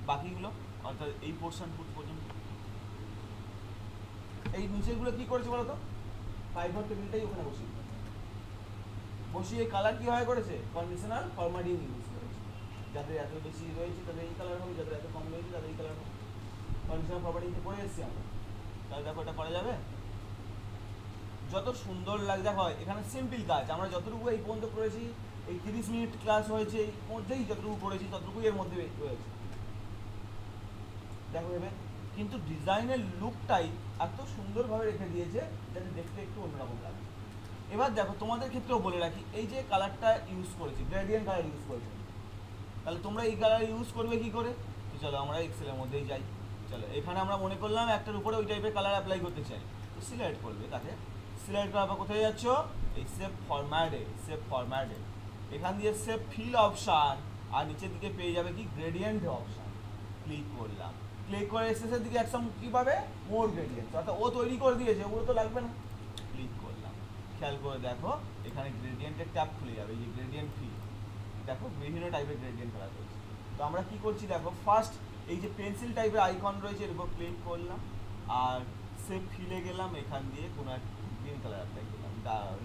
বাকিগুলো, অর্থাৎ এই পোর্শন পর্যন্ত। এই নিচেরগুলো কি করেছে বলো তো, ফাইবার টেবিলটাই ওখানে বসিয়ে কালার কি হয় করেছে, কন্ডিশনাল ফরম্যাটিং ইউজ করেছে। যাদের এত বেশি রয়েছে তাদের এই কালার হবে, যাদের এত কম রয়েছে তাদের এই কালার হবে। কন্ডিশনাল ফরম্যাটিং তো করে এসেছি আমরা, তাহলে দেখো এটা করা যাবে। যত সুন্দর লাগে দেখো এখানে সিম্পল কাজ, আমরা যতটুকু এই পর্যন্ত করেছি, এই 30 মিনিট ক্লাস হয়েছে এই মধ্যেই যতটুকু করেছি ততটুকুই এর মধ্যে রয়েছে দেখো এবার। কিন্তু ডিজাইনের লুকটাই এত সুন্দরভাবে রেখে দিয়েছে যাতে দেখতে একটু অন্যরকম লাগে। এবার দেখো তোমাদের ক্ষেত্রেও বলে রাখি, এই যে কালারটা ইউজ করেছি, গ্রেডিয়েন্ট কালার ইউজ করেছি, তাহলে তোমরা এই কালার ইউজ করবে কি করে? তো চলো আমরা এক্সেলের মধ্যেই যাই। চলো এখানে আমরা মনে করলাম একটার উপরে ওই টাইপের কালার অ্যাপ্লাই করতে চাই, তো সিলেক্ট করবে, তাকে সিলেক্ট করার পর কোথায় যাচ্ছ, এই সেভ ফরম্যাটে এখান দিয়ে সেভ ফিল অপশান, আর নিচের দিকে পেয়ে যাবে কি গ্রেডিয়েন্ট অপশান। ক্লিক করলাম, ক্লিক করে শেষের দিকে একদম কী পাবে, মোর গ্রেডিয়েন্ট, অর্থাৎ ও তৈরি করে দিয়েছে, ওগুলো তো লাগবে না। ক্লিক করলাম, খেয়াল করে দেখো এখানে গ্রেডিয়েন্টের ট্যাব খুলে যাবে, এই যে গ্রেডিয়েন্ট ফিল, দেখো বিভিন্ন টাইপের গ্রেডিয়েন্ট করা রয়েছে। তো আমরা কি করছি দেখো, ফার্স্ট এই যে পেন্সিল টাইপের আইকন রয়েছে এর উপর ক্লিক করলাম, আর সেভ ফিলে গেলাম, এখান দিয়ে কোনো এক গ্রিন কালার অ্যাপ্লাই করলাম,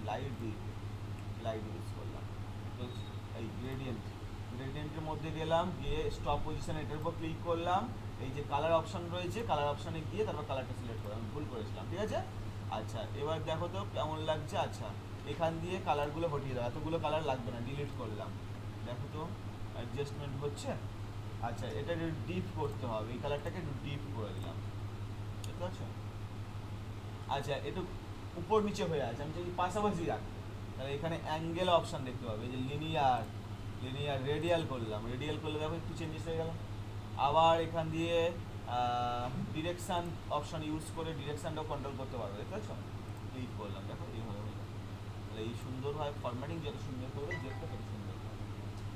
লাইট ইউজ করলাম। তো এই গ্রেডিয়েন্টের মধ্যে গেলাম, গিয়ে স্টপ পজিশন এটার উপর ক্লিক করলাম, এই যে কালার অপশান রয়েছে কালার অপশানে গিয়ে তারপর কালারটা সিলেক্ট করলাম, ভুল করেছিলাম, ঠিক আছে। আচ্ছা এবার দেখো তো কেমন লাগছে। আচ্ছা এখান দিয়ে কালারগুলো হটিয়ে দাও, এতগুলো কালার লাগবে না, ডিলিট করলাম। দেখো তো অ্যাডজাস্টমেন্ট হচ্ছে। আচ্ছা এটা একটু ডিপ করতে হবে, এই কালারটাকে একটু ডিপ করে দিলাম, ঠিক আছে। আচ্ছা একটু উপর নিচে হয়ে আছে, আমি যদি পাশাপাশি রাখি তাহলে এখানে অ্যাঙ্গেল অপশান দেখতে পাবে, যে লিনিয়ার রেডিয়াল করলাম, রেডিয়াল করলে দেখো একটু চেঞ্জেস হয়ে গেল। আবার এখান দিয়ে ডিরেকশান অপশান ইউজ করে ডিরেকশানটাও কন্ট্রোল করতে পারবে, দেখতে পাচ্ছ। ক্লিক করলাম, দেখো এইভাবে হয়ে যাবে। তাহলে এই সুন্দরভাবে ফরম্যাটিং যত সুন্দর করবে দেখতে তত সুন্দর হবে,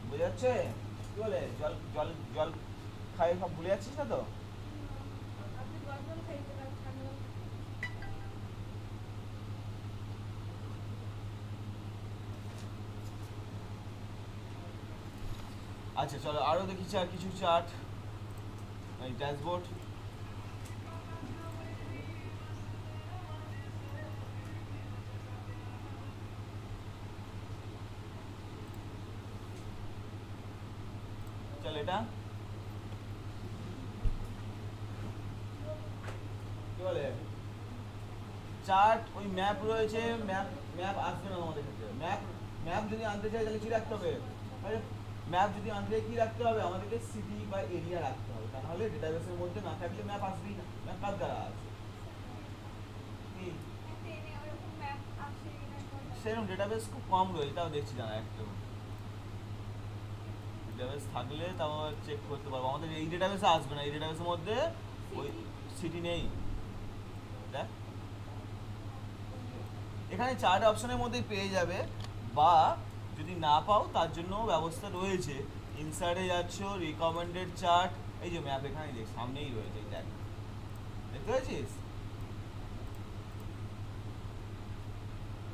বোঝা যাচ্ছে? কী বলে, জল জল জল খাই সব ভুলে যাচ্ছিস না তো? আচ্ছা চলো আরও দেখি কিছু চার্ট, এই ড্যাশবোর্ড। চল এটা কি বলে, চার্ট ওই ম্যাপ রয়েছে, ম্যাপ আসবে না আমাদের ক্ষেত্রে। ম্যাপ যদি আনতে চাই তাহলে কি রাখতে হবে, ম্যাপ যদি আনতে চাই কি রাখতে হবে, আমাদেরকে সিটি বা এরিয়া রাখতে হবে, তাহলে ডেটাবেসের মধ্যে না থাকলে ম্যাপ আসবেই না। ম্যাপ কার দ্বারা আছে, সেরকম ডেটাবেস খুব কম রয়েছে, তাও দেখছি জানা একটা ডেটাবেস থাকলে তাও চেক করতে পারবো। আমাদের এই ডেটাবেসে আসবে না, এই ডেটাবেসের মধ্যে ওই সিটি নেই। দেখ এখানে চার্ট অপশনের মধ্যেই পেয়ে যাবে, বা যদি না পাও তার জন্য ব্যবস্থা রয়েছে। ইনসার্টে যাচ্ছ, রিকমেন্ডেড চার্ট, এই যে ম্যাপ এখানেই দেখ সামনেই রয়েছে, দেখ দেখতে পেয়েছিস,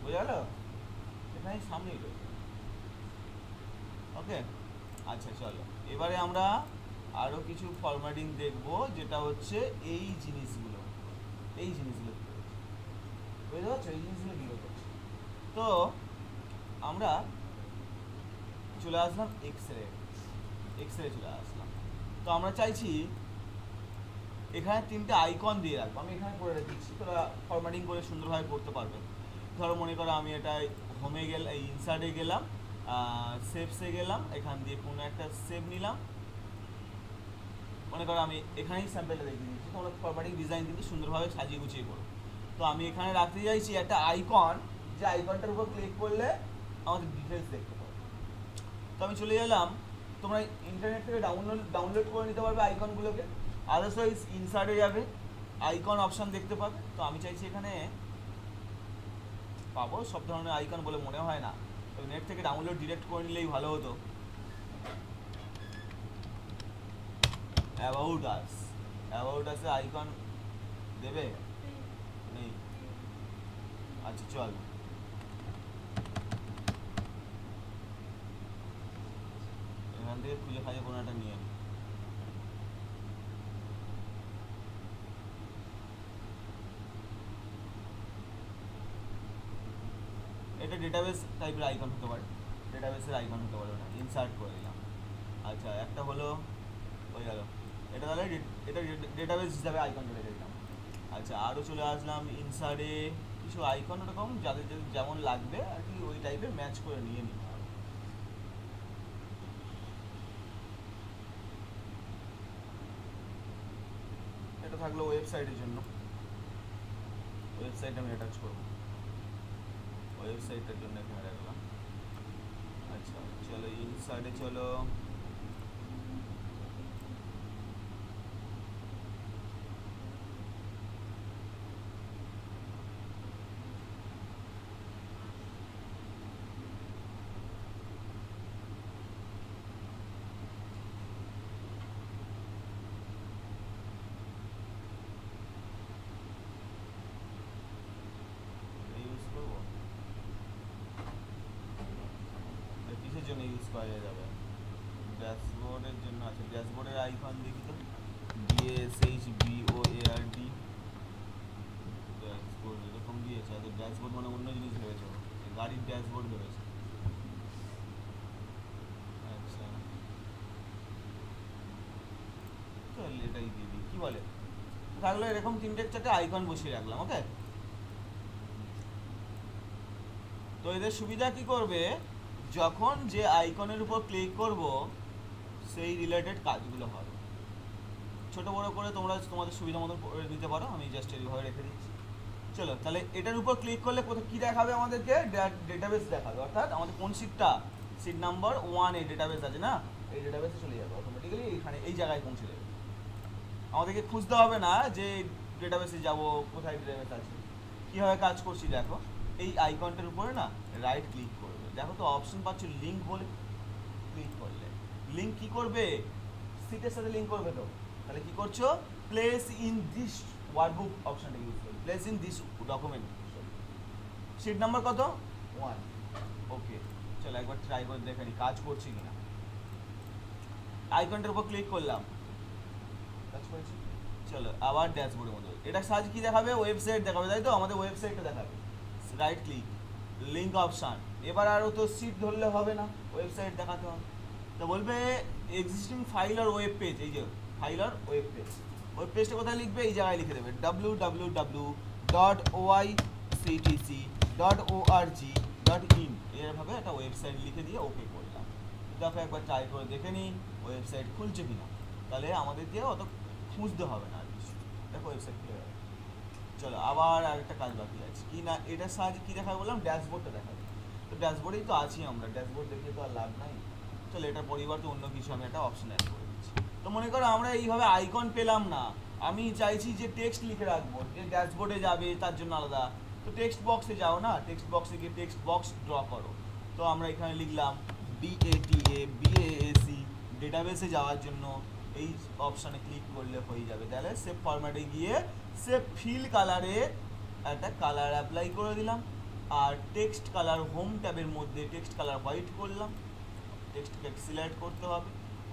বোঝা গেল, এখানেই সামনেই রয়েছে। ওকে আচ্ছা চলো এবারে আমরা আরও কিছু ফরম্যাটিং দেখব, যেটা হচ্ছে এই জিনিসগুলো বুঝতে পারছো, এই জিনিসগুলো কী করছে। তো আমরা চলে আসলাম এক্সরে চলে আসলাম। তো আমরা চাইছি এখানে 3টে আইকন দিয়ে রাখবো, আমি এখানে করে রেখেছি, তোরা ফরম্যাটিং করে সুন্দরভাবে করতে পারবে। ধরো মনে করো আমি এটা হোমে গেলাম, এই ইনসার্টে গেলাম, সেভসে গেলাম, এখান দিয়ে কোনো একটা সেভ নিলাম, মনে করো আমি এখানেই স্যাম্পেলটা রেখে দিয়েছি, তোমরা ফরম্যাটিং ডিজাইন কিন্তু সুন্দরভাবে সাজিয়ে গুছিয়ে করো। তো আমি এখানে রাখতে চাইছি একটা আইকন, যে আইকনটার উপর ক্লিক করলে আমাদের ডিটেলস দেখতে পাবো। তো আমি চলে গেলাম, তোমরা ইন্টারনেট থেকে ডাউনলোড করে নিতে পারবে আইকনগুলোকে, আদারওয়াইজ ইনসার্টে যাবে, আইকন অপশান দেখতে পাবে। তো আমি চাইছি এখানে পাবো সব ধরনের আইকন বলে মনে হয় না, তো নেট থেকে ডাউনলোড ডিরেক্ট করে নিলেই ভালো হতো। অ্যাবাউট আসে আইকন দেবে নেই, আচ্ছা চল এখান থেকে খুঁজে খাজে কোনো একটা নিয়ে নিই। এটা ডেটাবেস টাইপের আইকন হতে পারে, ডেটাবেসের আইকন হতে পারে, ওটা ইনসার্ট করে দিলাম। আচ্ছা একটা হলো, হয়ে গেল এটা। তাহলে এটা ডেটাবেস হিসাবে আইকনটা রেখে দিলাম। আচ্ছা আরও চলে আসলাম ইনসার্টে, কিছু আইকন ওরকম যাদের যেমন লাগবে আর কি ওই টাইপের ম্যাচ করে নিয়ে নিতে হবে। এটা থাকলো ওয়েবসাইটের জন্য, ওয়েবসাইট আমি অ্যাটাচ করবো, ওয়েবসাইটের জন্য এখানে রাখলাম। আচ্ছা চলো ইনসার্টে চলো, ইউজ করবো, কিসের জন্য ইউজ করা যাবে? ড্যাশবোর্ডের জন্য। আছে ড্যাশবোর্ডের আইকন দেখি তো, DSHBOARD ড্যাশবোর্ড এরকম দিয়েছে। আর ড্যাশবোর্ড মানে অন্য জিনিস ভেবেছে, গাড়ির ড্যাশবোর্ড ভেবেছে। আচ্ছা চল এটাই দিয়ে দিই, কী বলে? থাকলো এরকম তিনটে চারটে আইকন বসিয়ে রাখলাম। ওকে, তো এদের সুবিধা কি করবে, যখন যে আইকনের উপর ক্লিক করব সেই রিলেটেড কাজগুলো হবে। ছোট বড় করে তোমরা তোমাদের সুবিধা মতো করে দিতে পারো, আমি জাস্ট এইভাবে রেখে দিচ্ছি। চলো তাহলে এটার উপর ক্লিক করলে কোথাও কী দেখাবে আমাদেরকে? ডেটাবেস দেখাবে, অর্থাৎ আমাদের কোন সিটটা, সিট নাম্বার 1 এই ডেটাবেস আছে না, এই ডেটাবেসে চলে যাবে অটোমেটিক্যালি, এখানে এই জায়গায় পৌঁছে যাবে। আমাদেরকে খুঁজতে হবে না যে ডেটাবেসে যাব, কোথায় ডেটাবেস আছে। কীভাবে কাজ করছি দেখো, এই আইকনটার উপরে না রাইট ক্লিক করবে, দেখো তো অপশন পাচ্ছ লিঙ্ক বলে, ক্লিক করলে লিঙ্ক কি করবে, সিটের সাথে লিঙ্ক করবে। তো তাহলে কি করছো, প্লেস ইন দিস ওয়ার্কবুক অপশনটা ইউজ করবে, place in this document. Sheet number কত? 1। ওকে চলো একবার ট্রাই করে দেখে নি কাজ করছে কিনা। আইকনটার উপর ক্লিক করলাম, কাজ করেছি। চলো আবার ড্যাশবোর্ডের মধ্যে এটা সার্চ কি দেখাবে, ওয়েবসাইট দেখাবে, তাই তো? আমাদের ওয়েবসাইটটা দেখাবে, রাইট ক্লিক, লিঙ্ক অপশান। এবার আরও তো সিট ধরলে হবে না, ওয়েবসাইট দেখাতে হবে। তো বলবে এক্সিস্টিং ফাইল আর ওয়েব পেজ, এই যে ফাইল আর ওয়েব পেজ, ওয়েব পেজটা কোথায় লিখবে, এই জায়গায় লিখে দেবে www.oictc.org.in, এরভাবে একটা ওয়েবসাইট লিখে দিয়ে ওকে করলাম। দেখো একবার ট্রাই করে দেখে নিই ওয়েবসাইট খুলছে কিনা, তাহলে আমাদেরকে অত খুঁজতে হবে না আর কিছু। দেখো ওয়েবসাইট খুলে যাবে। চলো আবার আরেকটা কাজ বাকি আছে কি না, এটার সাহায্যে কী দেখাবে বললাম, ড্যাশবোর্ডটা দেখাবে। তো ড্যাশবোর্ডেই তো আছি আমরা, ড্যাশবোর্ড দেখলে তো আর লাভ নাই। চলো এটার পরিবর্তে অন্য কিছু আমি একটা অপশন অ্যাড করে দিচ্ছি। তো মনে করো আমরা এইভাবে আইকন পেলাম না, আমি চাইছি যে টেক্সট লিখে রাখবো, যে ড্যাশবোর্ডে যাবে তার জন্য আলাদা। তো টেক্সট বক্সে যাও না, টেক্সট বক্সে গিয়ে টেক্সট বক্স ড্র করো। তো আমরা এখানে লিখলাম BATABASC, ডেটাবেসে যাওয়ার জন্য এই অপশানে ক্লিক করলে হয়ে যাবে। তাহলে সেভ ফরম্যাটে গিয়ে সেভ ফিল কালারে একটা কালার অ্যাপ্লাই করে দিলাম, আর টেক্সট কালার হোম ট্যাবের মধ্যে টেক্সট কালার হোয়াইট করলাম, টেক্সটকে সিলেক্ট করতে হবে,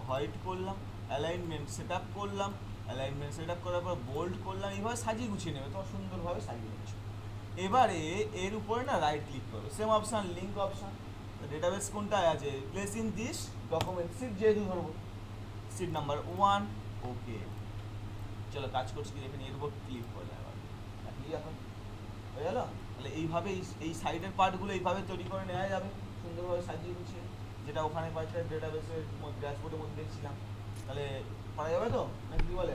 হোয়াইট করলাম, অ্যালাইনমেন্ট সেট আপ করলাম, অ্যালাইনমেন্ট সেট আপ করার পর বোল্ড করলাম। এইভাবে সাজিয়ে গুছিয়ে নেবে, তো সুন্দরভাবে সাজিয়ে নিচ্ছ। এবারে এর উপরে না রাইট ক্লিক করো, same option link option. Database কোনটায় আছে, place in this document, sheet যেহেতু ধরবো, সিট নাম্বার 1। ওকে চলো কাজ করছি কি দেখে নিই, এর উপর ক্লিক করলে এবার এখন হয়ে গেল। তাহলে এইভাবে এই সাইডের পার্টগুলো এইভাবে তৈরি করে নেওয়া যাবে সুন্দরভাবে সাজিয়ে গুছিয়ে, যেটা ওখানে কয়েকটা ডেটাবেসের ড্যাশবোর্ডের মধ্যে দেখছিলাম। তাহলে করা যাবে তো, না কি বলে?